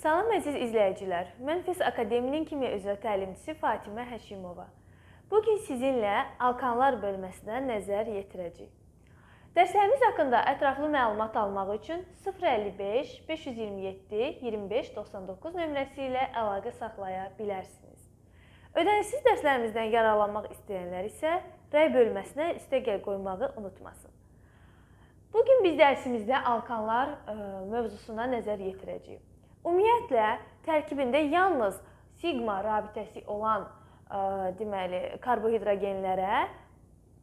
Salam əziz izləyicilər, mən FES Akademinin Kimya üzrə təlimçisi Fatimə Həşimova. Bugün sizinlə alkanlar bölməsinə nəzər yetirəcəyik. Dərslərimiz haqqında ətraflı məlumat almaq üçün 055 527 25 99 nömrəsi ilə əlaqə saxlaya bilərsiniz. Ödənişsiz dərslərimizdən yararlanmaq istəyənlər isə rəy bölməsinə üstəgəl qoymağı unutmasın. Bugün biz dərsimizdə alkanlar mövzusuna nəzər yetirəcəyik. Ümumiyyətlə, tərkibində yalnız sigma rabitəsi olan karbohidrogenlərə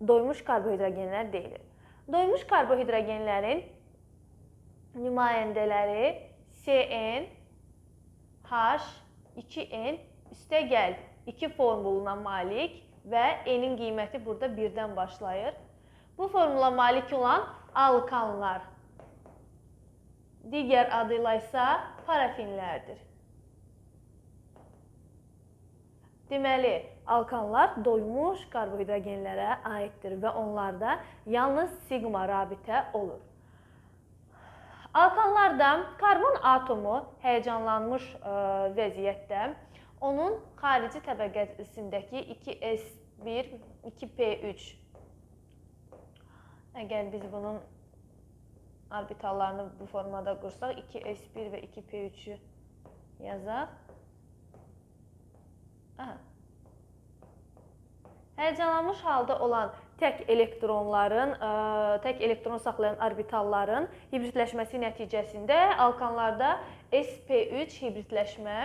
doymuş karbohidrogenlər deyilir. Doymuş karbohidrogenlərin nümayəndələri CN, H, 2N üstəgəl 2 formuluna malik və N'in qiyməti burada 1-dən başlayır. Bu formula malik olan alkanlar. Digər adıyla isə parafinlərdir. Deməli, alkanlar doymuş karbohidrogenlərə aiddir və onlarda yalnız sigma rabitə olur. Alkanlarda karbon atomu həyəcanlanmış vəziyyətdə onun xarici təbəqəsindəki 2s1, 2p3. Əgər biz bunun orbitallarını bu formada qursaq, 2s1 və 2p3-ü yazaq. Həyəcanlanmış halda olan tək elektron saxlayan orbitalların hibridləşməsi nəticəsində alkanlarda sp3 hibridləşmə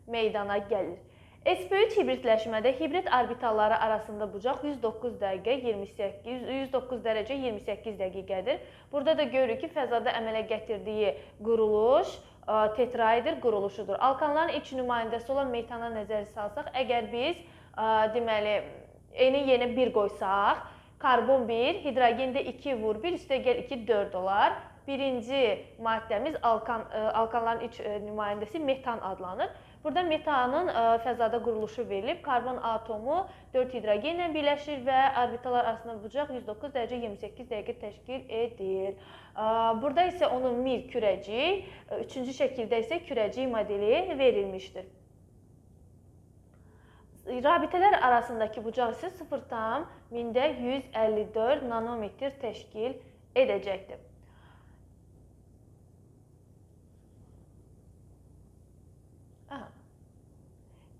meydana gəlir. sp3 hibridləşmədə hibrid orbitalları arasında bucaq 109 dərəcə 28 dəqiqədir. Burada da görürük ki, fəzada əmələ gətirdiyi quruluş tetraeder quruluşudur. Alkanların ilk nümayəndəsi olan metana nəzər salsaq, əgər biz deməli N'in yerinə 1 qoysaq, karbon 1, hidrogen də 2 vur 1, üstəgəl 2, 4 olar. Birinci maddəmiz alkanların ilk nümayəndəsi metan adlanır. Burada metanın fəzada quruluşu verilib, karbon atomu 4 hidrogenlə birləşir və orbitalar arasında bucaq 109 dərəcə 28 dəqiqə təşkil edir. Burada isə onun mir kürəcik, üçüncü şəkildə isə kürəcik modeli verilmişdir. Rabitələr arasındakı bucaq isə 0,154 nanometr təşkil edəcəkdir.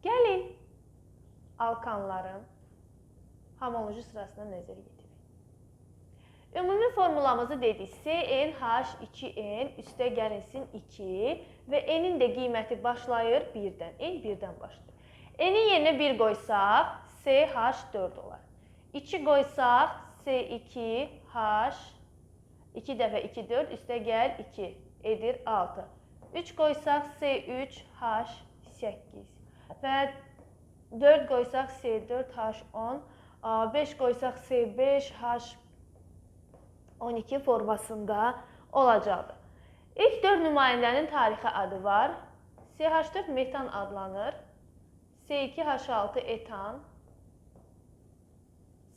Gəlin alkanların homoloji sırasına nəzər yetirək. Ümumi formulamızı dedik. CnH2n üstə gəlinsin 2 və N'in də qiyməti başlayır 1-dən. N 1-dən başlayır. N'in yerinə 1 qoysaq CH4 olar. 2 qoysaq C2H 2 dəfə 2 4 üstə gəl 2 edir 6. 3 qoysaq C3H8 və 4 qoysaq C4H10, 5 qoysaq C5H12 formasında olacaqdır. İlk 4 nümayəndənin tarixi adı var. CH4 metan adlanır. C2H6 etan,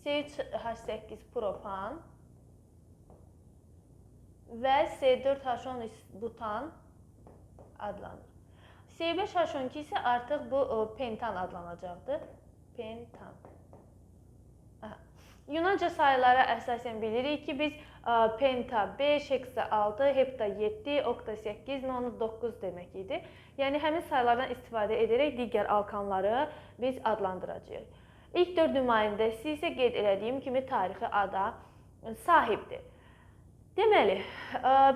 C3H8 propan və C4H13 butan adlanır. C5H12 isə artıq bu pentan adlanacaqdır. Pentan. Yunanca sayılara əsasən bilirik ki, biz penta 5, heksa 6, hepta 7, okta 8, nono 9 demək idi. Yəni, həmin sayılardan istifadə edərək digər alkanları biz adlandıracağıq. İlk 4 nümayəndəsi isə qeyd elədiyim kimi tarixi ada sahibdir. Deməli,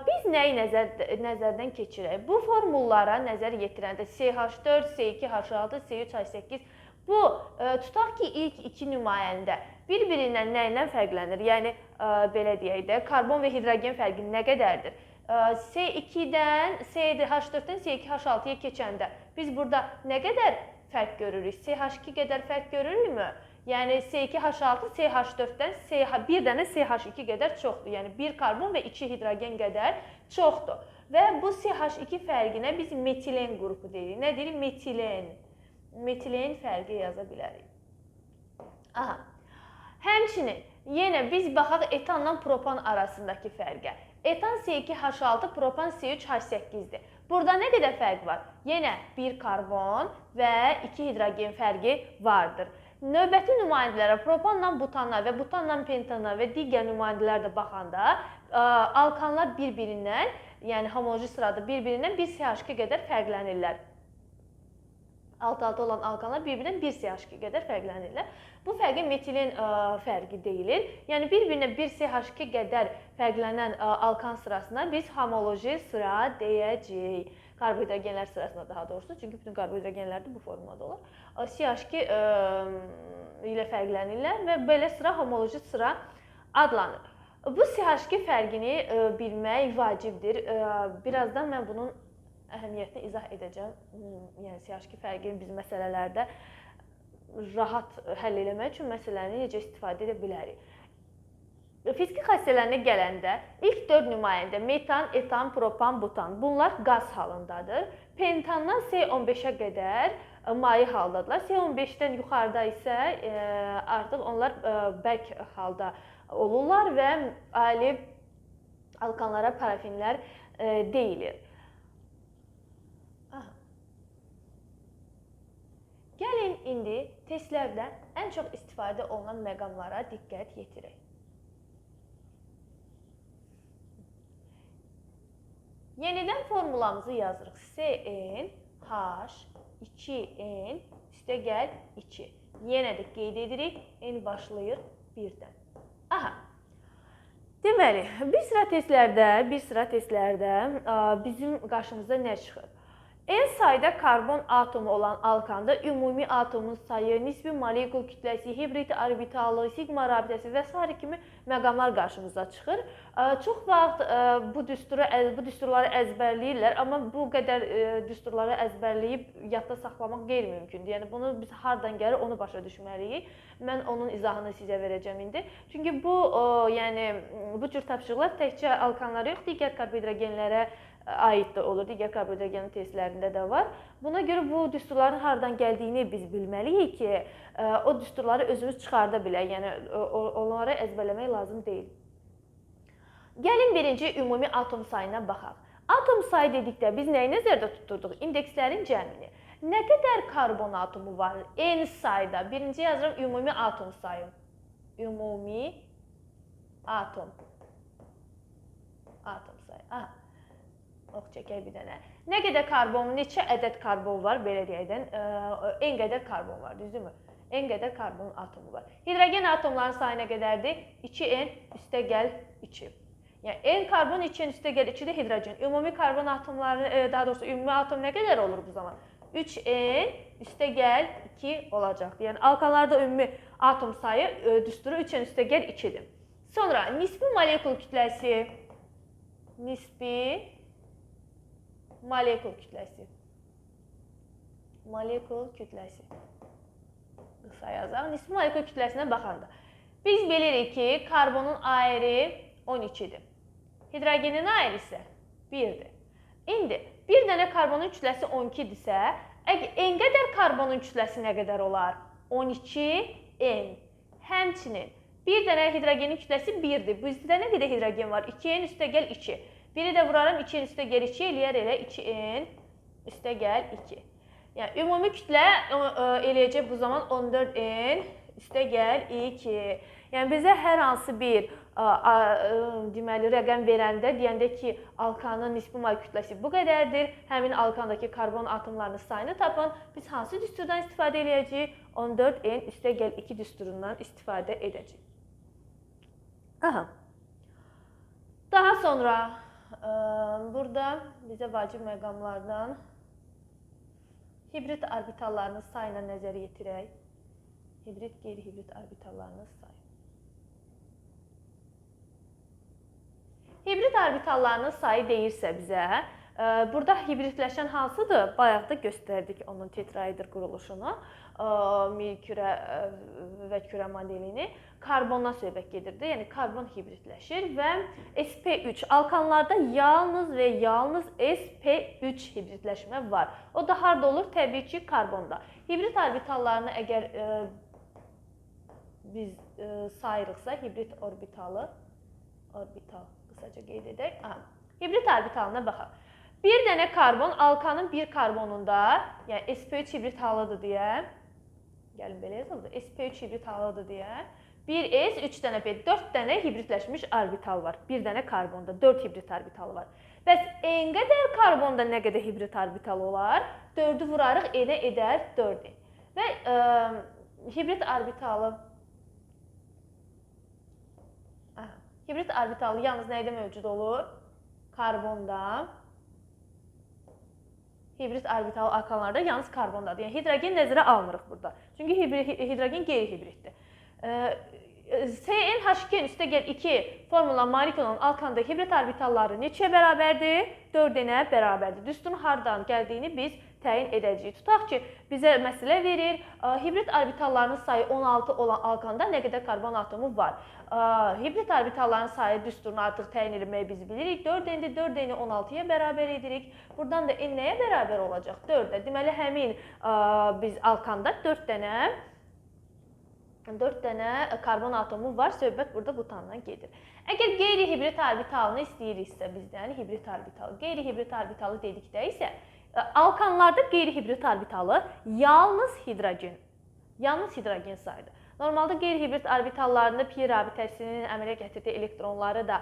biz nəyi nəzərdən keçirək? Bu formullara nəzər yetirəndə CH4, C2H6, C3H8 bu, tutaq ki, ilk 2 nümayəndə bir-birindən nə ilə fərqlənir? Yəni, belə deyək də, karbon və hidrogen fərqi nə qədərdir? C2-dən, CH4-dən C2H6-ya keçəndə biz burada nə qədər fərq görürük? CH2 qədər fərq görürükmü? Yəni, C2H6 CH4-dən bir dənə CH2 qədər çoxdur. Yəni, 1 karbon və 2 hidrogen qədər çoxdur. Və bu CH2 fərqinə biz metilen qrupu deyirik. Nə deyirik? Metilen. Metilen fərqi yaza bilərik. Həmçinin, yenə biz baxaq etanla propan arasındakı fərqə. Etan C2H6, propan C3H8-dir. Burada nə qədər fərq var? Yenə bir karbon və 2 hidrogen fərqi vardır. Növbəti nümayəndələrə propanla butana və butanla pentana və digər nümayəndələrə də baxanda alkanlar bir-birindən, yəni homoloji sırada bir-birindən 1 CH2 qədər fərqlənirlər. Alt-alta olan alkanlar bir-birindən 1 CH2 qədər fərqlənirlər. Bu fərqi metilin fərqi deyilir. Yəni bir-birinə 1 CH2 qədər fərqlənən alkan sırasına biz homoloji sıra deyəcəyik. Karbohidrogenlər sırasında daha doğrusu, çünki bütün karbohidrogenlər də bu formada olur. CH2 ilə fərqlənirlər və belə sıra homoloji sıra adlanır. Bu CH2 fərqini bilmək vacibdir. Birazdan mən bunun əhəmiyyətini izah edəcəm. Yəni CH2 fərqini biz məsələlərdə rahat həll etmək üçün məsələni necə istifadə edə bilərik. Fiziki xassələrinə gələndə ilk 4 nümayəndə metan, etan, propan, butan bunlar qaz halındadır. Pentandan C15-ə qədər maye haldadırlar. C15-dən yuxarıda isə artıq onlar bərk halda olurlar və ali alkanlara parafinlər deyilir. Gəlin indi testlərdə ən çox istifadə olunan məqamlara diqqət yetirək. Yenidən formulamızı yazırıq. CnH2n üstəgəl 2. Yenə də qeyd edirik. N başlayır 1-dən. Deməli, bir sıra testlərdə bizim qarşımıza nə çıxır? N sayda karbon atomu olan alkanda ümumi atomun sayı, nisbi molekul kütləsi, hibrid orbitalı, sigma rabitəsi və s. kimi məqamlar qarşımıza çıxır. Çox vaxt bu düsturları əzbərləyirlər, amma bu qədər düsturları əzbərləyib yadda saxlamaq qeyri-mümkündür. Yəni bunu biz hardan gəlir onu başa düşməliyik. Mən onun izahını sizə verəcəm indi. Çünki bu cür tapşırıqlar təkcə alkanlara yox, digər karbohidrogenlərə aid də olur. Digər karbohidrogen testlərində də var. Buna görə bu düsturların hardan gəldiyini biz bilməliyik ki, o düsturları özümüz çıxarda bilək. Yəni onları əzbərləmək lazım deyil. Gəlin birinci ümumi atom sayına baxaq. Atom sayı dedikdə biz nəyi nəzərdə tuturduq? İndekslərin cəmini. Nə qədər karbon atomu var? N sayda. Birinci yazıram ümumi atom sayı. Ümumi atom sayı. Ox çəkək bir dənə. Nə qədər karbon, neçə ədəd karbon var, belə deyəkdən, N qədər karbon var, düzdürmü? N qədər karbon atomu var. Hidrogen atomların sayı nə qədərdir? 2N üstəgəl 2. Yəni N karbon, 2N üstəgəl 2 də hidrogen. Ümumi karbon atomları, daha doğrusu ümumi atom nə qədər olur bu zaman? 3N üstəgəl 2 olacaqdır. Yəni alkanlarda ümumi atom sayı düsturu 3N üstəgəl 2-dir. Sonra nisbi molekul kütləsi. Nisbi molekul kütləsi. Molekul kütləsi. Qısa yazaq. Nisbi molekul kütləsinə baxanda. Biz bilirik ki, karbonun ayrı 12-dir. Hidrogenin ayrı isə 1-dir. İndi bir dənə karbonun kütləsi 12-dirsə, N qədər karbonun kütləsi nə qədər olar? 12N. Həmçinin bir dənə hidrogenin kütləsi 1-dir. Bizdə nə qədər hidrogen var? 2N üstəgəl 2. Biri də vuraram 2N üstəgəl 2 eləyər elə 2N üstəgəl 2. Yəni ümumi kütlə eləyəcək bu zaman 14N üstəgəl 2. Yəni bizə hər hansı bir deməli rəqəm verəndə deyəndə ki, alkanın nisbi molekul kütləsi bu qədərdir. Həmin alkandakı karbon atomlarının sayını tapın. Biz hansı düsturdan istifadə edəcəyik? 14N üstəgəl 2 düsturundan istifadə edəcəyik. Daha sonra burada bizə vacib məqamlardan hibrid orbitallarının sayına nəzər yetirək. Hibrid, qeyri-hibrid orbitallarının sayı. Hibrid orbitallarının sayı deyirsə bizə, burada hibridləşən hansıdır? Bayaq da göstərdik onun tetraeder quruluşunu, milkürə və kürə modelini. Karbondan söhbət gedirdi, yəni karbon hibridləşir və sp3 alkanlarda yalnız və yalnız sp3 hibridləşmə var. O da harda olur? Təbii ki, karbonda. Hibrid orbitallarını əgər biz sayırıqsa, hibrid orbital qısaca qeyd edək. Hibrid orbitalına baxaq. Bir dənə karbon alkanın bir karbonunda, yəni sp3 hibrid halıdır deyə, gəlin belə yazalım da, sp3 hibrid halıdır deyə, 1s, 3 dənə b, 4 dənə hibridləşmiş orbital var. Bir dənə karbonda 4 hibrid orbitalı var. Bəs n qədər karbonda nə qədər hibrid orbital olar? 4-ü vurarıq, n-ə edər 4. Və hibrid orbitalı yalnız nə ilə mövcud olur? Karbonda. Hibrid orbitalı alkanlarda yalnız karbondadır. Yəni hidrogen nəzərə almırıq burada. Çünki hidrogen qeyri-hibriddir. CnH2n+2 formula malik olan alkanda hibrid orbitalları neçəyə bərabərdir? 4-ə bərabərdir. Düsturun hardan gəldiyini biz təyin edəcəyik. Tutaq ki, bizə məsələ verir, hibrid orbitalların sayı 16 olan alkanda nə qədər karbon atomu var? Hibrid orbitalların sayı düsturunu artıq təyin etməyi biz bilirik. 4n-dir, 4n-i 16-ya bərabər edirik. Buradan da n nəyə bərabər olacaq? 4-ə. Deməli, həmin biz alkanda 4 dənə karbon atomu var. Söhbət burada butandan gedir. Əgər qeyri-hibrid orbitalını istəyiriksə bizdən, hibrid orbital, qeyri-hibrid orbitalı dedikdə isə alkanlarda qeyri-hibrid orbitalı yalnız hidrogen sayıdır. Normalda qeyri-hibrid orbitallarında pi rabitəsinin əmələ gətirdiyi elektronları da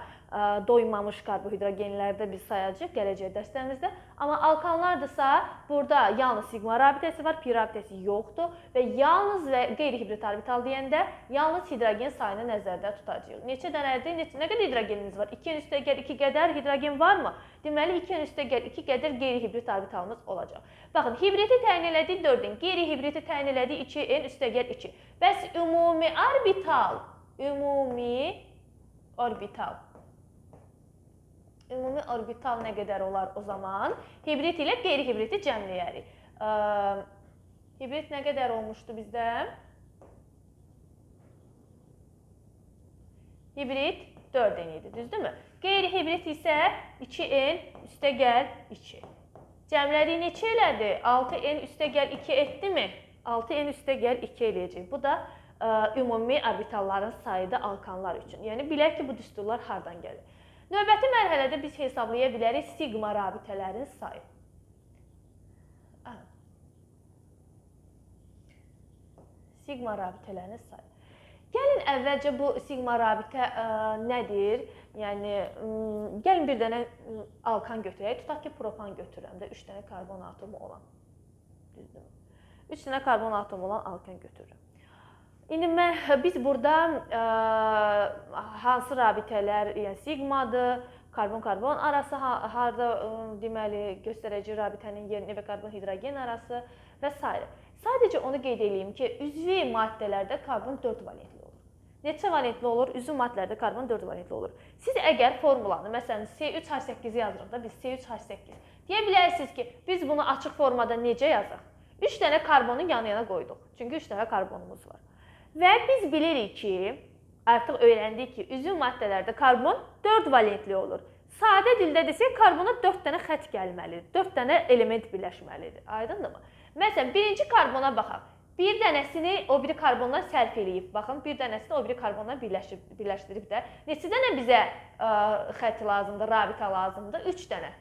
doymamış karbohidrogenlərdə biz sayacağıq gələcək dərslərimizdə. Amma alkanlardırsa burada yalnız sigma rabitəsi var, pi rabitəsi yoxdur və yalnız və qeyri-hibrid orbital deyəndə yalnız hidrogen sayını nəzərdə tutacağıq. Neçə dənədir? Nə qədər hidrogenimiz var? 2n+2 qədər hidrogen varmı? Deməli 2n+2 qədər qeyri-hibrid orbitalımız olacaq. Baxın, hibridi təyin elədik 4n, qeyri-hibridi təyin elədik 2n+2. Bəs ümumi orbital nə qədər olar o zaman? Hibrid ilə qeyri-hibridi cəmləyərik. Hibrid nə qədər olmuşdu bizdə? Hibrid 4n idi, düzdürmü? Qeyri-hibrid isə 2n+2. Cəmlədik neçə elədi? 6n+2 etdimi? 6n+2 eləyəcək. Bu da ümumi orbitalların sayıdır alkanlar üçün. Yəni, bilək ki, bu düsturlar hardan gəlir. Növbəti mərhələdə biz hesablaya bilərik sigma rabitələrin sayı. Sigma rabitələrin sayı. Gəlin əvvəlcə bu sigma rabitə nədir? Yəni, gəlin bir dənə alkan götürək. Tutaq ki, propan götürürəm də 3 dənə karbon atomu olan. Düzdür mü? 3 dənə karbon atomu olan alkan götürürəm. İndi biz burada hansı rabitələr, yəni sigmadır, karbon-karbon arası harada deməli göstərəcək rabitənin yerini və karbon-hidrogen arası və s. Sadəcə onu qeyd edeyim ki, üzvi maddələrdə karbon 4 valentli olur. Neçə valentli olur? Üzvi maddələrdə karbon 4 valentli olur. Siz əgər formulanı, məsələn, C3H8-i yazırıq da, biz C3H8 deyə bilərsiniz ki, biz bunu açıq formada necə yazaq? 3 dənə karbonu yan-yana qoyduq. Çünki 3 dənə karbonumuz var. Və biz bilirik ki, artıq öyrəndik ki, üzvi maddələrdə karbon 4 valentli olur. Sadə dildə desək, karbona 4 dənə xətt gəlməlidir, 4 dənə element birləşməlidir. Aydındırmı? Məsələn, birinci karbona baxaq. Bir dənəsini o biri karbondan sərf eləyib. Baxın, bir dənəsini o biri karbondan birləşdirib də. Neçə dənə bizə xətt lazımdır, rabitə lazımdır? 3 dənə.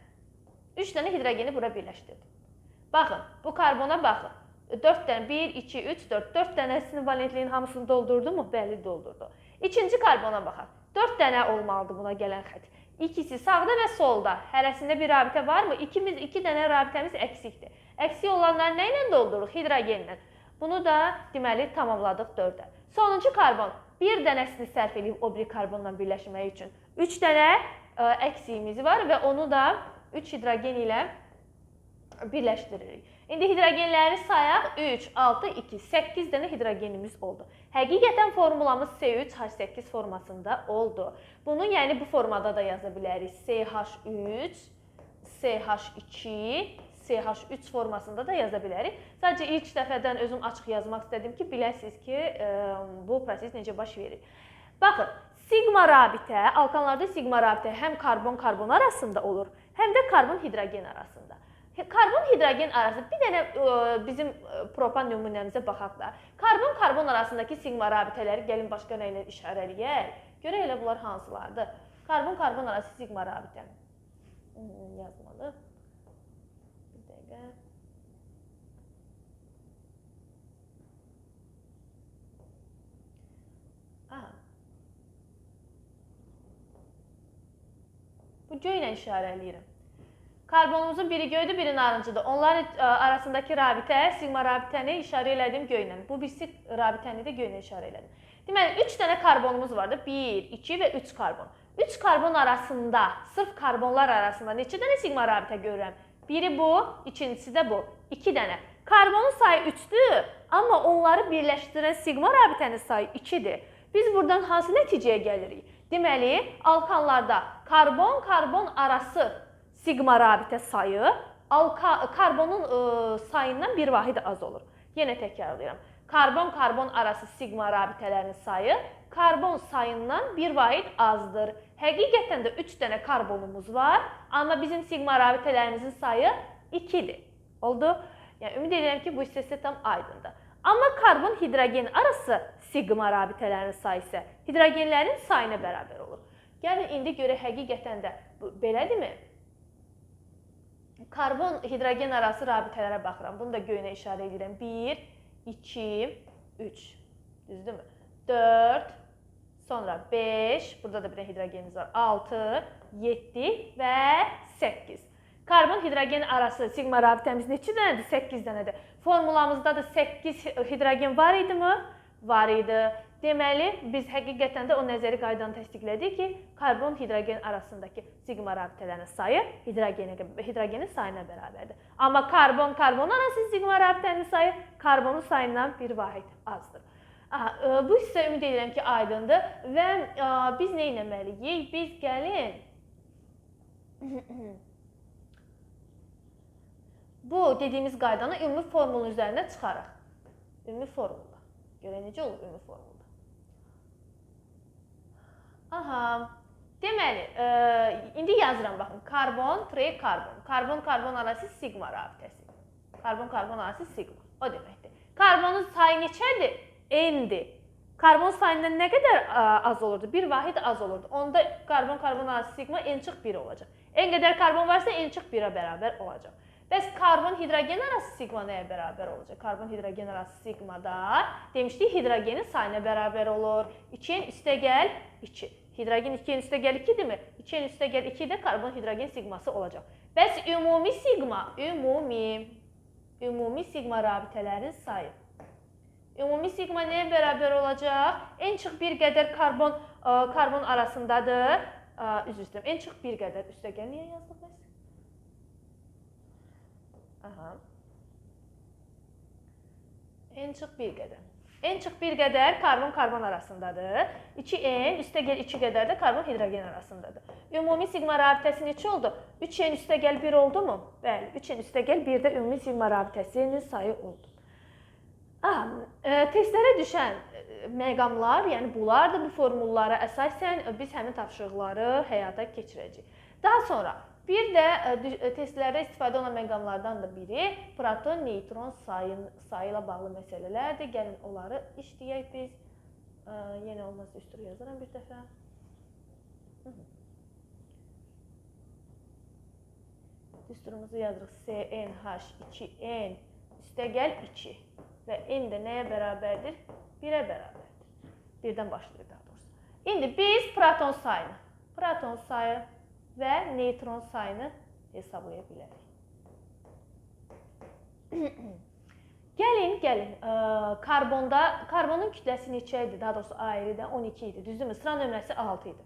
3 dənə hidrogeni bura birləşdirdi. Baxın, bu karbona baxın. 4 dənə, 1, 2, 3, 4. 4 dənəsinin valentliyin hamısını doldurdu mu? Bəli, doldurdu. İkinci karbona baxaq. 4 dənə olmalıdır buna gələn xətt. İkisi sağda və solda. Hərəsində bir rabitə varmı? 2 dənə rabitəmiz əksikdir. Əksik olanları nə ilə doldururuq? Hidrogenlə. Bunu da deməli tamamladıq 4-ə. Sonuncu karbon. Bir dənəsini sərf edib o biri karbonla birləşmək üçün 3 dənə əksiyimiz var və onu da 3 hidrogen ilə birləşdiririk. İndi hidrogenləri sayaq. 3, 6, 2, 8 dənə hidrogenimiz oldu. Həqiqətən formulamız C3H8 formasında oldu. Bunu yəni bu formada da yaza bilərik. CH3, CH2, CH3 formasında da yaza bilərik. Sadəcə ilk dəfədən özüm açıq yazmaq istədim ki, biləsiniz ki, bu proses necə baş verir. Baxın, sigma rabitə, alkanlarda sigma rabitə həm karbon-karbon arasında olur, həm də karbon-hidrogen arasında. Karbon-hidrogen arası, bir dənə bizim propan nümunəmizə baxaq da. Karbon-karbon arasındakı sigma rabitələri gəlin başqa nə ilə işarələyək. Görək elə bunlar hansılardır. Karbon-karbon arası sigma rabitə. Yazmalı. Bu göylə işarə eləyirəm. Karbonumuzun biri göydür, biri narıncıdır. Onların arasındakı rabitə, sigma rabitəni işarə elədim göylə. Bu birisi rabitəni də göylə işarə elədim. Deməli, 3 dənə karbonumuz vardır. 1, 2 və 3 karbon. 3 karbon arasında, sırf karbonlar arasında neçə dənə sigma rabitə görürəm? Biri bu, ikincisi də bu. 2 dənə. Karbonun sayı 3'dür, amma onları birləşdirən sigma rabitənin sayı 2'dir. Biz buradan hansı nəticəyə gəlirik? Deməli, alkanlarda karbon-karbon arası sigma rabitə sayı karbonun sayından bir vahid az olur. Yenə təkrarlayıram. Karbon-karbon arası sigma rabitələrin sayı karbon sayından bir vahid azdır. Həqiqətən də 3 dənə karbonumuz var, amma bizim sigma rabitələrimizin sayı 2'dir. Oldu? Yəni, ümid edirəm ki, bu hissəsi tam aydındır. Amma karbon-hidrogen arası sigma rabitələrin sayı isə hidrogenlərin sayına bərabər olur. Gəlin, indi görək həqiqətən də belədirmi? Karbon-hidrogen arası rabitələrə baxıram. Bunu da göyünə işarə edirəm. 1, 2, 3. Düzdürmü? 4, sonra 5, burada da bir hidrogenimiz var. 6, 7 və 8. Karbon-hidrogen arası sigma rabitəmiz neçə dənədir? 8 dənədir. Formulamızda da 8 hidrogen var idi mi? Var idi. Deməli, biz həqiqətən də o nəzəri qaydanı təsdiqlədik ki, karbon-hidrogen arasındakı sigma rabitələrin sayı hidrogenin sayına bərabərdir. Amma karbon-karbon arası sigma rabitənin sayı karbonun sayından bir vahid azdır. Bu hissə ümid edirəm ki, aydındır və biz nə etməliyik? Biz gəlin bu dediyimiz qaydanı ümumi formulun üzərində çıxaraq. Ümumi formulda. Görək necə olur ümumi formulda. Aha. Deməli, indi yazıram baxın. Karbon, karbon. Karbon-karbon arası sigma rabitəsi. Karbon-karbon arası sigma. O deməkdir. Karbonun sayı neçədir? N-dir. Karbon sayından nə qədər az olurdu? Bir vahid az olurdu. Onda karbon-karbon arası sigma n-1 olacaq. N qədər karbon varsa n-1-ə bərabər olacaq. Bəs karbon-hidrogen arası sigma nəyə bərabər olacaq? Karbon-hidrogen arası sigmada demişdik, hidrogenin sayına bərabər olur. 2n üstəgəl 2. Hidrogen 2n üstəgəl 2-dirmi? 2n üstəgəl 2 də karbon-hidrogen sigması olacaq. Bəs ümumi sigma, ümumi sigma rabitələrin sayı. Ümumi sigma nəyə bərabər olacaq? n-1 qədər karbon arasındadır. Üzr istəyirəm, n-1 qədər üstəgəl niyə yazdıq biz? Aha. n-1 qədər. n-1 qədər karbon-karbon arasındadır. 2n üstəgəl 2 qədər də karbon-hidrogen arasındadır. Ümumi sigma rabitəsi neçə oldu? 3n üstəgəl 1 oldu mu? Bəli, 3n üstəgəl 1 də ümumi sigma rabitəsinin sayı oldu. Testlərə düşən məqamlar, yəni bunlardır, bu formullara əsasən biz həmin tapşırıqları həyata keçirəcəyik. Daha sonra bir də testlərdə istifadə olunan məqamlardan da biri proton, neytron sayı ilə bağlı məsələlərdir. Gəlin onları işləyək biz. Yenə olmazsa üstür yazıram bir dəfə. Düsturumuzu yazırıq. CnH2n üstəgəl 2 və n də nəyə bərabərdir? 1-ə bərabərdir. Birdən başlayır daha doğrusu. İndi biz proton sayı və neytron sayını hesablaya bilərik. Gəlin. Karbonun kütləsi neçə idi? Daha doğrusu ayrıdan 12 idi. Düzdürmü? Sıra nömrəsi 6 idi.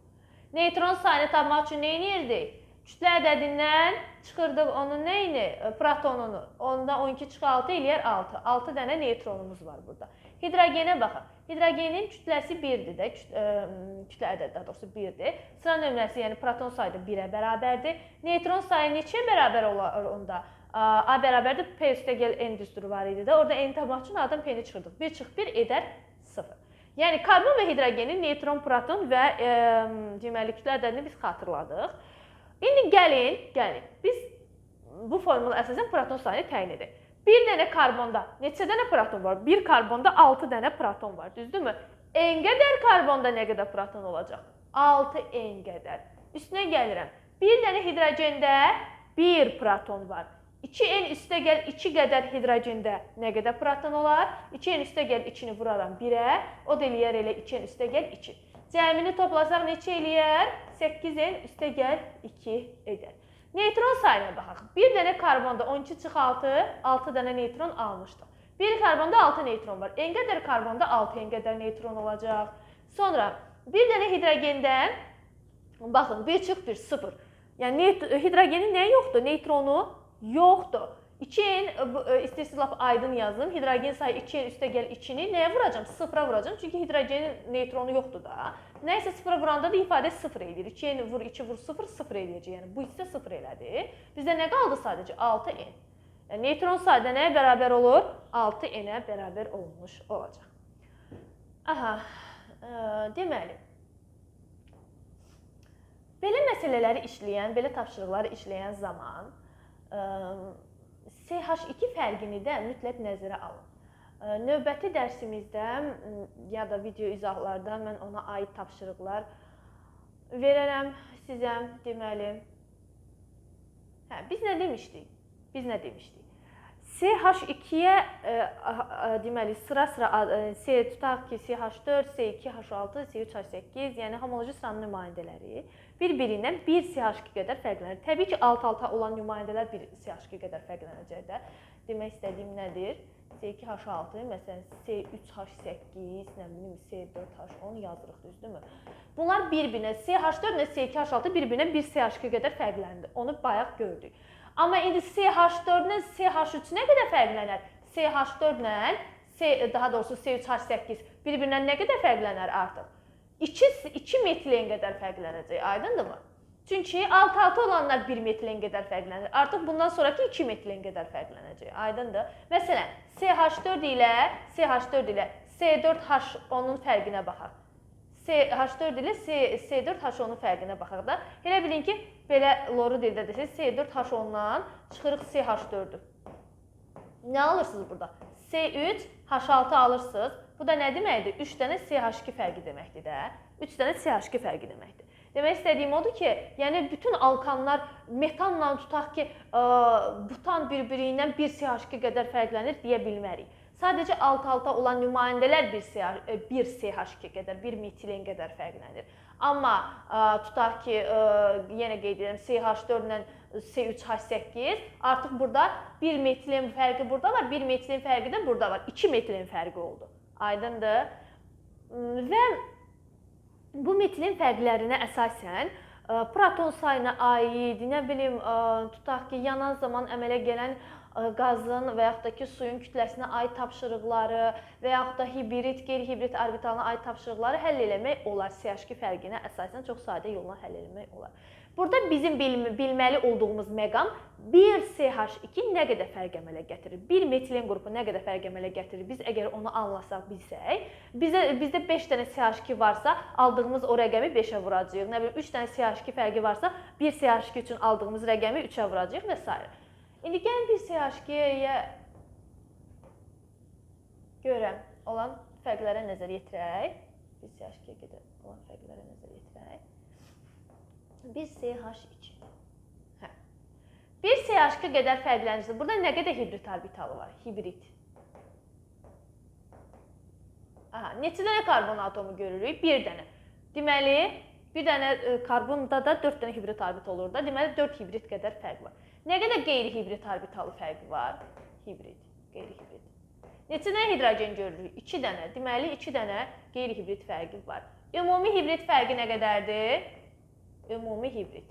Neytron sayını tapmaq üçün nə edirdik? Kütlə ədədindən çıxırdıq onun neyini? Protonunu. Onda 12 çıx 6 eləyər 6. 6 dənə neytronumuz var burada. Hidrogenə baxın. Hidrogenin kütləsi 1-dir də. Kütlə ədədi daha doğrusu 1-dir. Sıra nömrəsi, yəni proton sayı da 1-ə bərabərdir. Neytron sayı neçəyə bərabər olur onda? A bərabərdir, P üstəgəl N düsturu var idi də. Orada N tapmaq üçün A'dan P-ni çıxırdıq. 1 çıx 1 edər 0. Yəni karbon və hidrogenin neytron, proton və deməli kütlə ədədini biz xatırladıq. İndi gəlin. Biz bu formula əsasən proton sayını təyin edək. Bir dənə karbonda neçə dənə proton var? Bir karbonda 6 dənə proton var, düzdürmü? N qədər karbonda nə qədər proton olacaq? 6n qədər. Üstünə gəlirəm. Bir dənə hidrogəndə 1 proton var. 2n üstəgəl 2 qədər hidrogəndə nə qədər proton olar? 2n üstəgəl 2-ni vuraram 1-ə, o da eləyər elə 2n üstəgəl 2. Cəmini toplasaq neçə eləyər? 8n üstəgəl 2 edər. Neytron sayına baxaq. Bir dənə karbonda 12 çıx 6, 6 dənə neytron almışdıq. Bir karbonda 6 neytron var. N qədər karbonda 6n qədər neytron olacaq. Sonra bir dənə hidrogendən, baxın, 1 çıx 1, 0. Yəni hidrogenin nəyi yoxdur? Neytronu yoxdur. 2n, istəyirsiniz lap aydın yazın. Hidrogen sayı 2n üstəgəl 2-ni nəyə vuracam? 0-a vuracam. Çünki hidrogenin neytronu yoxdur da. Nəysə 0-a vuranda da ifadə 0 edir. 2n vur 2 vur 0, 0 eləyəcək. Yəni bu hissə 0 elədi. Bizdə nə qaldı sadəcə? 6n. Yəni neytron sayı nəyə bərabər olur? 6n-ə bərabər olmuş olacaq. Aha, deməli, belə məsələləri işləyən, belə tapşırıqları işləyən zaman CH2 fərqini də mütləq nəzərə alın. Növbəti dərsimizdə ya da video izahlarda mən ona aid tapşırıqlar verərəm sizə. Deməli, biz nə demişdik? CH2-yə deməli sıra-sıra tutaq ki, CH4, C2H6, C3H8, yəni homoloji sıranın nümayəndələri bir-birindən 1 CH2 qədər fərqlənir. Təbii ki, alt-alta olan nümayəndələr 1 CH2 qədər fərqlənəcək də. Demək istədiyim nədir? C2H6, məsələn C3H8, nə bilim C4H10 yazırıq, düzdürmü? Bunlar bir-birinə, CH4 ilə C2H6 bir-birinə 1 CH2 qədər fərqləndi. Onu bayaq gördük. Amma indi CH4 ilə CH3 nə qədər fərqlənər? CH4 ilə, daha doğrusu C3H8 bir-birindən nə qədər fərqlənər artıq? 2 metilen qədər fərqlənəcək, aydındırmı? Çünki alt-alta olanlar 1 metilen qədər fərqlənir. Artıq bundan sonraki 2 metilen qədər fərqlənəcək, aydındır? Məsələn, CH4 ilə C4H10-un fərqinə baxaq. CH4 ilə C4H10-un fərqinə baxaq da. Elə bilin ki, belə loru dildə desək, C4H10-dan çıxırıq CH4-ü. Nə alırsınız burada? C3H6 alırsınız. Bu da nə deməkdir? 3 dənə CH2 fərqi deməkdir də. 3 dənə CH2 fərqi deməkdir. Demək istədiyim odur ki, yəni bütün alkanlar metanla tutaq ki, butan bir-birindən 1 CH2 qədər fərqlənir deyə bilmərik. Sadəcə alt-alta olan nümayəndələr 1 CH2 qədər, 1 metilen qədər fərqlənir. Amma tutaq ki, yenə qeyd edirəm, CH4 ilə C3H8 artıq burada 1 metilen fərqi burada var, 1 metilen fərqi də burada var. 2 metilen fərqi oldu. Aydındır? Və bu metilen fərqlərinə əsasən proton sayına aid, nə bilim, tutaq ki, yanan zaman əmələ gələn qazın və yaxud da ki, suyun kütləsinə aid tapşırıqları və yaxud da hibrid, qeyri-hibrid orbitalına aid tapşırıqları həll eləmək olar. CH2 fərqinə əsasən çox sadə yolla həll eləmək olar. Burada bizim bilməli olduğumuz məqam 1 CH2 nə qədər fərq əmələ gətirir? 1 metilen qrupu nə qədər fərq əmələ gətirir? Biz əgər onu anlasaq, bilsək, bizdə 5 dənə CH2 varsa, aldığımız o rəqəmi 5-ə vuracağıq. Nə bilim, 3 dənə CH2 fərqi varsa, 1 CH2 üçün aldığımız rəqəmi 3-ə vuracağıq və s. İndi gəlin bir CH2-yə görə olan fərqlərə nəzər yetirək. Bir CH2-yə qədər olan fərqlərə nəzər yetirək. Bir CH2. Bir CH2 qədər fərqlənirsə, burada nə qədər hibrid orbitalı var? Hibrid. Neçə dənə karbon atomu görürük? Bir dənə. Deməli, bir dənə karbonda da 4 dənə hibrid orbital olur da. Deməli, 4 hibrid qədər fərq var. Nə qədər qeyri-hibrid orbitalı fərqi var? Hibrid, qeyri-hibrid. Neçə dənə hidrogen görürük? 2 dənə. Deməli, 2 dənə qeyri-hibrid fərqi var. Ümumi hibrid fərqi nə qədərdir? Ümumi hibrid.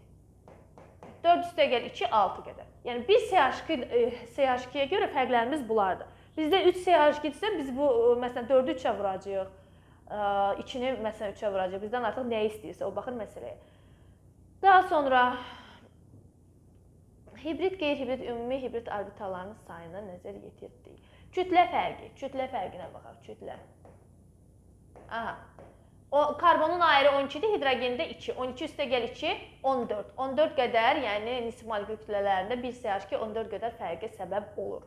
4 üstəgəl 2, 6 qədər. Yəni, bir CH2-yə görə fərqlərimiz bunlardır. Bizdə 3 CH2-dirsə, biz bu, məsələn, 4-ü 3-ə vuracaq. 2-ni, məsələn, 3-ə vuracaq. Bizdən artıq nə istəyirsə, o baxır məsələyə. Daha sonra hibrid, qeyri-hibrid, ümumi hibrid orbitallarının sayına nəzər yetirdik. Kütlə fərqinə baxaq, kütlə. Karbonun ayrı 12-dir, hidrogende 2. 12 üstəgəl 2, 14. 14 qədər, yəni nisbi molekül kütlələrində 1 CH2 14 qədər fərqə səbəb olur.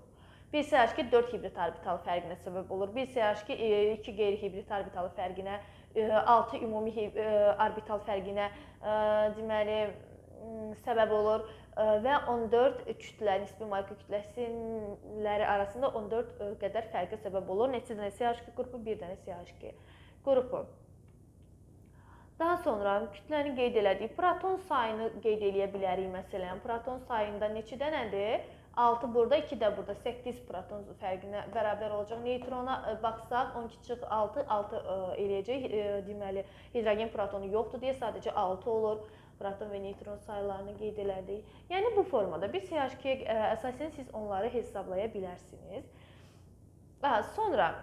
1 CH2 4 hibrid orbital fərqinə səbəb olur. 1 CH2 2 qeyri-hibrid orbital fərqinə, 6 ümumi orbital fərqinə deməli səbəb olur və 14 kütlə, nisbi molekül kütlələri arasında 14 qədər fərqə səbəb olur. Neçə dənə CH2 qrupu? Bir dənə CH2 qrupu. Daha sonra kütləni qeyd elədik. Proton sayını qeyd eləyə bilərik məsələn. Proton sayında neçə dənədir? 6 burada, 2 də burada. 8 proton fərqinə bərabər olacaq. Neytrona baxsaq 12-6 6 eləyəcək. Deməli, hidrogen protonu yoxdur deyə sadəcə 6 olur. Proton və neytron saylarını qeyd elədik. Yəni bu formada bir CH2-yə əsasən siz onları hesablaya bilərsiniz. Sonra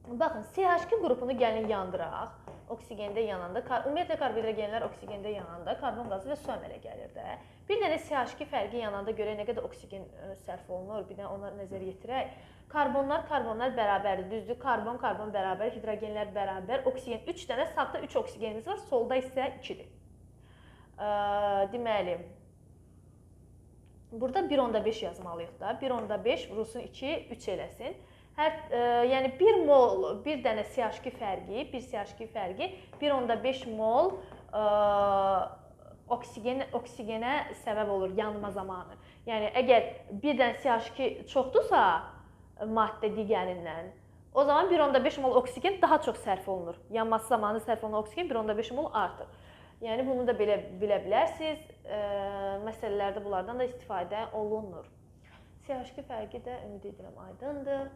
baxın, CH2 qrupunu gəlin yandıraq. Oksigende yananda, ümumiyyətlə karbohidrogenlər oksigende yananda karbon qazı və su əmələ gəlir də. Bir dənə CH2 fərqi yananda görə nə qədər oksigen sərf olunur, bir də ona nəzər yetirək. Karbonlar bərabərdir, düzdür? Karbon bərabər, hidrogenlər bərabər, oksigen 3 dənə, sağda 3 oksigenimiz var, solda isə 2-dir. Deməli, burada 1,5 yazmalıyıq da. 1,5 vurulsun 2, 3 eləsin. Yəni 1 mol, bir dənə CH2 fərqi, 1,5 mol oksigənə səbəb olur yanma zamanı. Yəni əgər bir dənə CH2 çoxdursa maddə digərindən, o zaman 1,5 mol oksigen daha çox sərf olunur. Yanması zamanı sərf olunan oksigen 1,5 mol artır. Yəni bunu da bilə bilərsiniz. Məsələlərdə bunlardan da istifadə olunur. CH2 fərqi də ümid edirəm aydındır.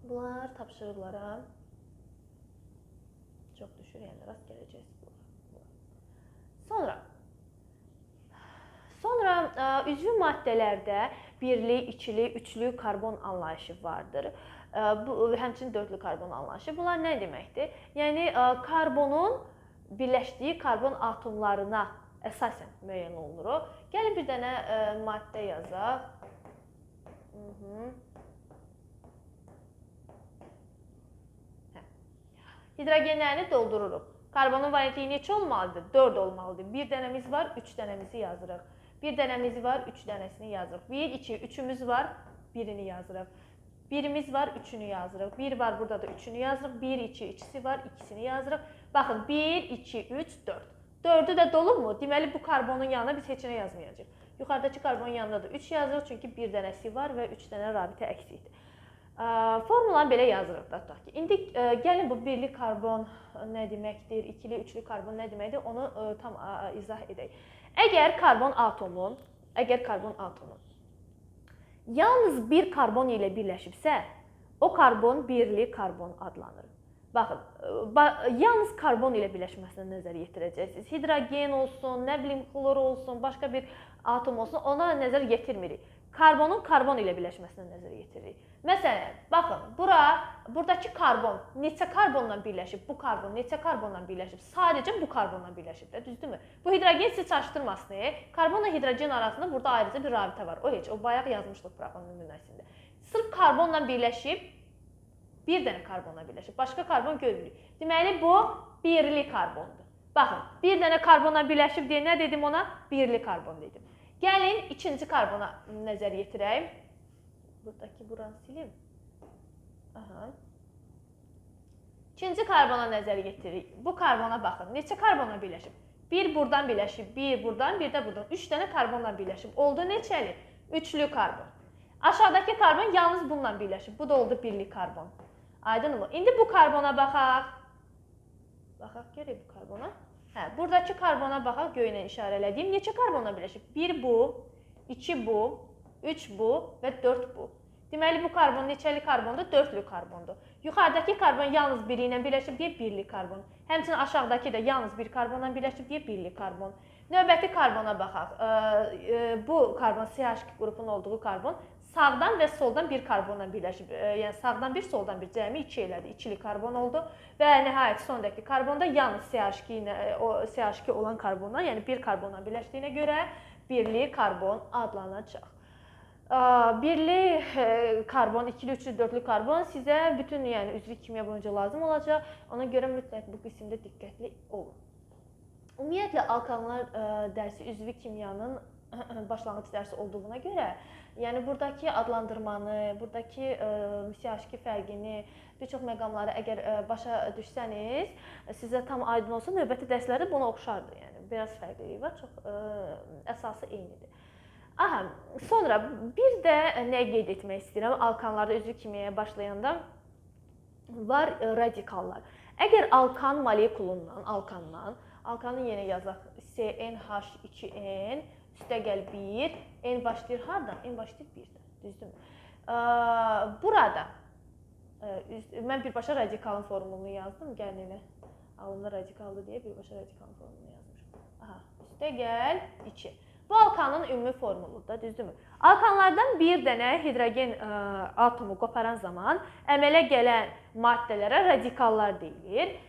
Bunlar tapşırıqlara çox düşür, yəni rast gələcəksiniz. Sonra üzvü maddələrdə birli, ikili, üçlü karbon anlayışı vardır. Həmçinin dörtlü karbon anlayışı. Bunlar nə deməkdir? Yəni karbonun birləşdiyi karbon atomlarına əsasən müəyyən olunur. Gəlin bir dənə maddə yazaq. Hidrogenlərini doldururuq. Karbonun valentliyi neçə olmalıdır? 4 olmalıdır. Bir dənəmiz var, 3 dənəmizi yazırıq. Bir dənəmiz var, 3 dənəsini yazırıq. 1, 2, 3'ümüz var, birini yazırıq. Birimiz var, 3'ünü yazırıq. 1 var, burada da 3'ünü yazırıq. 1, 2, ikisi var, ikisini yazırıq. Baxın, 1, 2, 3, 4. 4'ü də dolu mu? Deməli, bu karbonun yanına biz heç nə yazmayacaq. Yuxarıdakı karbonun yanında da 3 yazırıq, çünki bir dənəsi var və 3 dənə rabitə əksikdir. Formulanı belə yazırıq da tutaq ki. İndi gəlin bu birli karbon nə deməkdir, ikili, üçlü karbon nə deməkdir, onu tam izah edək. Əgər karbon atomu yalnız bir karbon ilə birləşibsə, o karbon birli karbon adlanır. Baxın, yalnız karbon ilə birləşməsinə nəzər yetirəcəksiniz. Hidrogen olsun, nə bilim, klor olsun, başqa bir atom olsun, ona nəzər yetirmirik. Karbonun karbon ilə birləşməsinə nəzər yetiririk. Məsələn, baxın, buradakı karbon neçə karbonla birləşib, bu karbon neçə karbonla birləşib, sadəcə bu karbonla birləşib də, düzdürmü? Bu hidrogen sizi çaşdırmasın, karbonla hidrogen arasında burada ayrıca bir rabitə var. O bayaq yazmışdıq propan nümunəsində. Sırf karbonla birləşib, bir dənə karbonla birləşib, başqa karbon görmürük. Deməli, bu birli karbondur. Baxın, bir dənə karbonla birləşib deyə nə dedim ona? Birli karbon dedim. Gəlin, ikinci karbona nəzər yetirək. Buradakı buranı silim. İkinci karbona nəzər yetiririk. Bu karbona baxın. Neçə karbona birləşib? Bir buradan birləşib, bir buradan, bir də buradan. 3 dənə karbonla birləşib. Oldu neçəli? Üçlü karbon. Aşağıdakı karbon yalnız bununla birləşib. Bu da oldu birli karbon. Aydınmı? İndi bu karbona baxaq. Baxaq görək bu karbona. Buradakı karbona baxaq, göylə işarələdiyim. Neçə karbonla birləşib? 1 bu, 2 bu, 3 bu və 4 bu. Deməli, bu karbon neçəli karbondur? Dörtlü karbondur. Yuxarıdakı karbon yalnız biri ilə birləşib deyə birli karbon. Həmçinin aşağıdakı da yalnız bir karbonla birləşib deyə birli karbon. Növbəti karbona baxaq. Bu karbon CH2 qrupunun olduğu karbon sağdan və soldan bir karbonla birləşib. Yəni sağdan bir, soldan bir, cəmi 2 elədi. İkili karbon oldu və nəhayət sondakı karbonda yalnız CH2 olan karbonla, yəni bir karbonla birləşdiyinə görə birli karbon adlanacaq. Birli karbon, ikili, üçlü, dörtlü karbon sizə bütün üzvü kimya boyunca lazım olacaq. Ona görə mütləq bu qismdə diqqətli olun. Ümumiyyətlə, alkanlar dərsi üzvü kimyanın başlanğıc dərsi olduğuna görə, yəni buradakı adlandırmanı, buradakı CH2 fərqini, bir çox məqamları əgər başa düşsəniz, sizə tam aydın olsa, növbəti dərslərdə buna oxşardır. Yəni biraz fərqlilik var, çox əsası eynidir. Sonra bir də nə qeyd etmək istəyirəm alkanlarda üzvü kimyaya başlayanda. var radikallar. Əgər alkan molekulundan, alkanın yenə yazaq CnH2n üstəgəl 1, n başlayır hardan? N başlayır 1-dən, düzdürmü? Burada mən birbaşa radikalın formulunu yazdım. Gəlin elə alımda radikaldır deyə birbaşa radikalın formulunu yazmışam. Aha, üstəgəl 2. Bu alkanın ümumi formuludur, düzdürmü? Alkanlardan bir dənə hidrogen atomu qoparan zaman əmələ gələn maddələrə radikallar deyilir.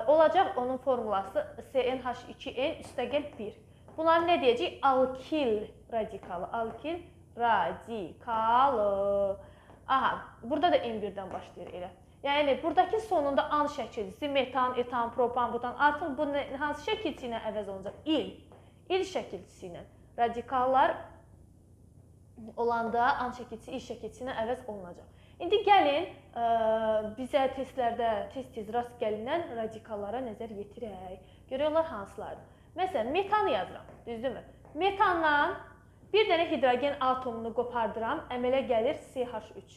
Olacaq onun formulası CnH2n üstəgəl 1. Bunları nə deyəcək? Alkil radikalı. Alkil radikalı. Aha, burada da N1-dən başlayır elə. Yəni buradakı sonunda an şəkilçisi metan, etan, propan, butan artıq bu hansı şəkilçi ilə əvəz olunacaq? İl şəkilçisi ilə. Radikallar olanda an şəkilçisi il şəkilçisi ilə əvəz olunacaq. İndi gəlin bizə testlərdə tez-tez rast gəlinən radikallara nəzər yetirək. Görürlər hansılardır? Məsələn, metanı yazıram, düzdürmü? Metandan bir dənə hidrogen atomunu qopardıram, əmələ gəlir CH3.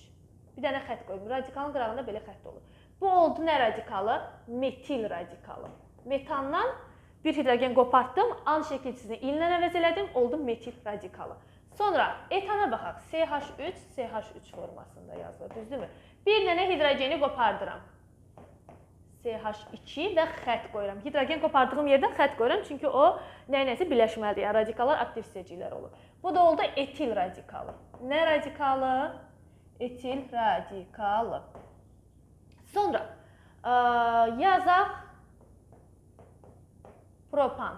Bir dənə xətt qoyum. Radikalın qırağında belə xətt olur. Bu oldu nə radikalı? Metil radikalı. Metandan bir hidrogen qopartdım, an şəkilçisini illə əvəz elədim, oldu metil radikalı. Sonra etana baxaq. CH3 formasında yazılır, düzdürmü? Bir dənə hidrogeni qopardıram. CH2 və xətt qoyuram. Hidrogen qopardığım yerdən xətt qoyuram, çünki o nə-nəsə birləşməlidir. Yəni radikallar aktiv hissəciklər olur. Bu da oldu etil radikalı. Nə radikalı? Etil radikalı. Sonra yazaq propan.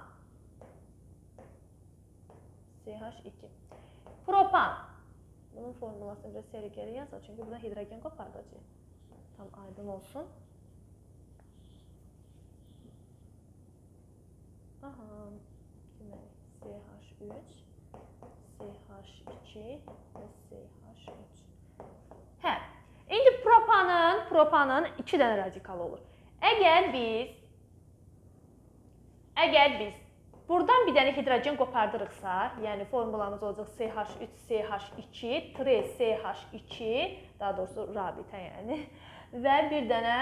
CH2. Propan. Bunun formulasını biraz seri geri yazaq, çünki buradan hidrogen qopardacaq. Tam aydın olsun. Aha, deməli CH3, CH2 və CH3. Hə, indi propanın 2 dənə radikalı olur. Əgər biz buradan bir dənə hidrogen qopardırıqsa, yəni formulamız olacaq CH3, CH2, CH2, daha doğrusu rabitə yəni. Və bir dənə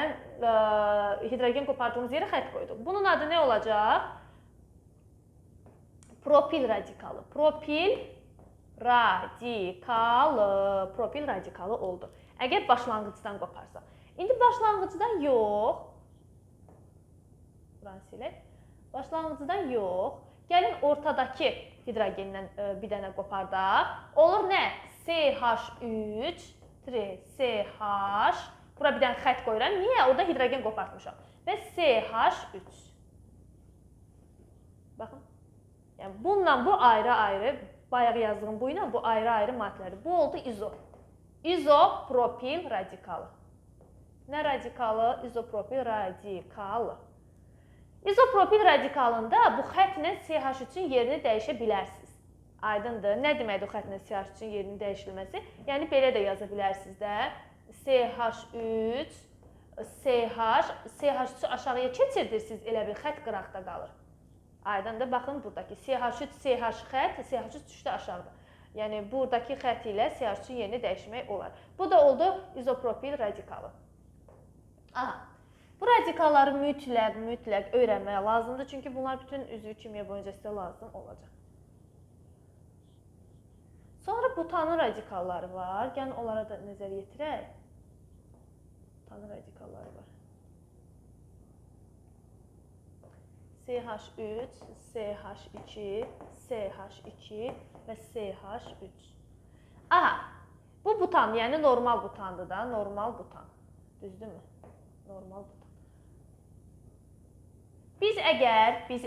hidrogen qopardığımız yerə xətt qoyduq. Bunun adı nə olacaq? Propil radikalı. Propil radikalı oldu. Əgər başlanğıcdan qoparsa. İndi başlanğıcdan yox. Buranı silək. Başlanğıcdan yox. Gəlin ortadakı hidrogendən bir dənə qopardaq. Olur nə? CH3, CH. Bura bir dənə xətt qoyuram. Niyə? Orada hidrogen qopartmışam. Və CH3. Baxın. Yəni bununla bu ayrı-ayrı, bayaq yazdığım bu ilə bu ayrı-ayrı maddələrdir. Bu oldu izo. İzopropil radikalı. Nə radikalı? İzopropil radikalı. İzopropil radikalında bu xəttlə CH3-ün yerini dəyişə bilərsiniz. Aydındır. Nə deməkdir o xəttlə CH3-ün yerinin dəyişilməsi? Yəni belə də yaza bilərsiniz də. CH3, CH3-ü aşağıya keçirdirsiniz, elə bir xətt qıraqda qalır. Aydındır. Baxın buradakı CH3, CH xətt, CH3 düşdü aşağıda. Yəni buradakı xətt ilə CH3-ün yerini dəyişmək olar. Bu da oldu izopropil radikalı. Aha. Bu radikalları mütləq öyrənmək lazımdır. Çünki bunlar bütün üzvü kimya boyunca sizə lazım olacaq. Sonra butanın radikalları var. Gəlin onlara da nəzər yetirək. Butanın radikalları var. CH3, CH2, CH2 və CH3. Aha, bu butan, yəni normal butandır da, normal butan. Düzdürmü? Normal butan. Biz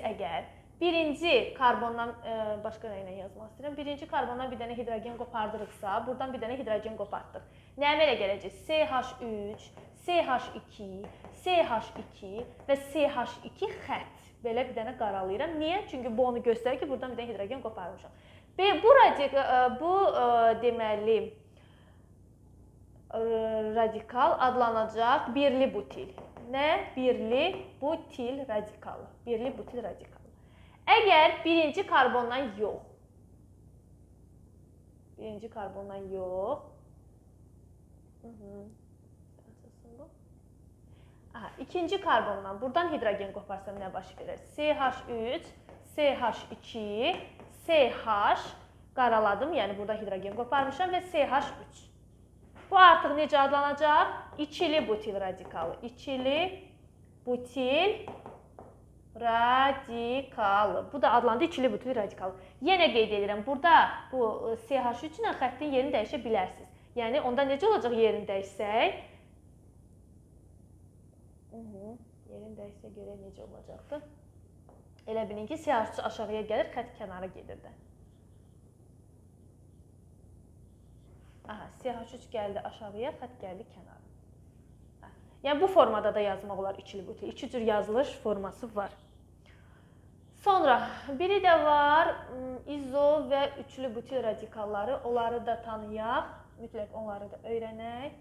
əgər birinci karbondan, başqa rənglə yazmaq istəyirəm, birinci karbondan bir dənə hidrogen qopardırıqsa, buradan bir dənə hidrogen qopartdıq. Nə əmələ gələcək? CH3, CH2, CH2 və CH2 xətt. Belə bir dənə qaralayıram. Niyə? Çünki bu onu göstərir ki, buradan bir dənə hidrogen qoparmışam. Bu deməli radikal adlanacaq birli butil. Nə? Birli butil radikalı. Birli butil radikalı. Əgər birinci karbondan yox. Aha, ikinci karbondan buradan hidrogen qoparsam nə baş verir? CH3, CH2, CH qaraladım, yəni burada hidrogen qoparmışam və CH3. Bu artıq necə adlanacaq? İkili butil radikalı. İkili butil radikalı. Bu da adlandı ikili butil radikalı. Yenə qeyd edirəm, burada bu CH3 ilə xəttin yerini dəyişə bilərsiniz. Yəni onda necə olacaq yerini dəyişsək? Yerini dəyişsə görək necə olacaqdır. Elə bilin ki, CH3 aşağıya gəlir, xətt kənara gedir də. Aha, CH3 gəldi aşağıya, xətt gəldi kənara. Yəni bu formada da yazmaq olar ikili butil. İki cür yazılış forması var. Sonra biri də var izo və üçlü butil radikalları. Onları da tanıyaq. Mütləq onları da öyrənək.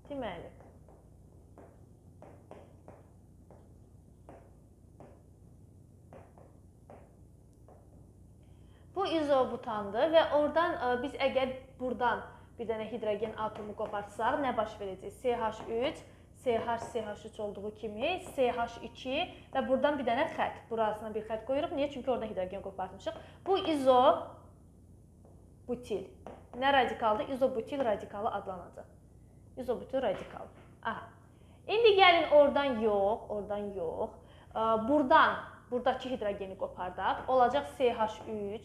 Deməli, bu izobutandır və oradan biz əgər buradan bir dənə hidrogen atomu qoparsaq nə baş verəcək? CH3, CH3 olduğu kimi CH2 və buradan bir dənə xətt. Burasına bir xətt qoyuruq. Niyə? Çünki oradan hidrogen qopartmışıq. Bu izobutil. Nə radikaldır? İzobutil radikalı adlanacaq. İzobutil radikalı. Aha. İndi gəlin oradan yox. Buradakı hidrogeni qopardaq. Olacaq CH3,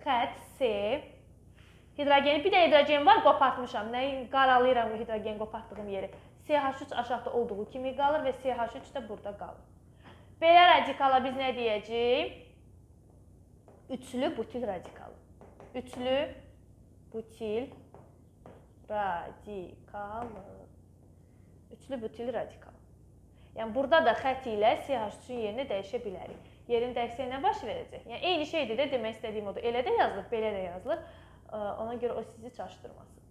xətt C. Hidrogeni, bir də hidrogen var, qopartmışam. Qaralayıram bu hidrogen qopartdığım yeri. CH3 aşağıda olduğu kimi qalır və CH3 də burada qalır. Belə radikala biz nə deyəcəyik? Üçlü butil radikalı. Üçlü butil radikalı. Üçlü butil radikalı. Yəni burada da xətt ilə CH3-ün yerini dəyişə bilərik. Yerini dəyişsə nə baş verəcək? Yəni eyni şeydir də demək istədiyim odur. Elə də yazılır, belə də yazılır. Ona görə o sizi çaşdırmasın.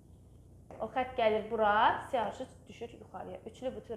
O xətt gəlir bura, CH3 düşür yuxarıya. Üçlü butil radikalı.